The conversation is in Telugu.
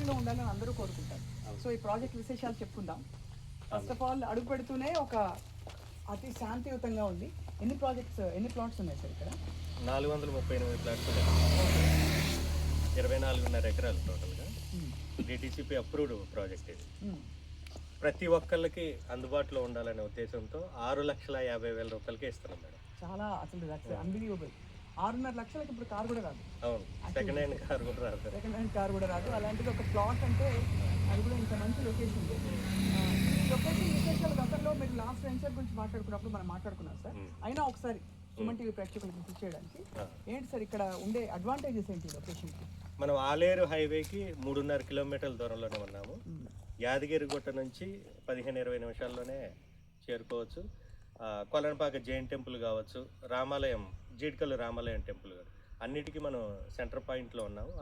లో ఉండాలని అందరూ కోరుకుంటారు. సో ఈ ప్రాజెక్ట్ విశేషాలు చెప్పుకుందాం. ఫస్ట్ ఆఫ్ ఆల్ అడుగు పెడుతూనే ఒక అతి శాంతియుతంగా ఉంది. ఎన్ని ప్లాట్స్ ఉన్నాయి సార్ ఇక్కడ? 438 ప్లాట్స్, 24.5 ఎకరాలు టోటల్గా. డిటిసిపి అప్రూవ్డ్ ప్రాజెక్ట్ ఇది. ప్రతి ఒక్కళ్ళకి అందుబాటులో ఉండాలనే ఉద్దేశంతో 6,50,000 రూపాయలకే ఇస్తున్నాం మేడం. చాలా అసలు అన్బిలీవబుల్. 6.5 లక్షలకి ఇప్పుడు కార్ కూడా రాదు. అవును, సెకండ్ హ్యాండ్ కార్ కూడా రాదు. సెకండ్ హ్యాండ్ కార్ కూడా రాదు. అలాంటిది ఒక ప్లాట్ అంటే అది కూడా ఇంత మంచి లొకేషన్. ఈ లొకేషన్ విశేషాలు గతంలో మీరు లాస్ట్ వెంచర్ గురించి మాట్లాడుకున్నప్పుడు మనం మాట్లాడుకున్నాం సార్. అయినా ఒకసారి సుమన్ టీవీ ప్రేక్షకులకు గుర్తు చేయడానికి ఏంటి సార్ ఇక్కడ ఉండే అడ్వాంటేజెస్ ఏంటి లొకేషన్కి? మనం ఆలేరు హైవేకి 3.5 కిలోమీటర్ల దూరంలోనే ఉన్నాము. యాదగిరిగుట్ట నుంచి 15-20 నిమిషాల్లోనే చేరుకోవచ్చు. కొలనపాక జైన్ టెంపుల్ కావచ్చు, రామాలయం, జీడికల్లు రామాలయం టెంపుల్, అన్నిటికీ మనం సెంటర్ పాయింట్లో ఉన్నాము.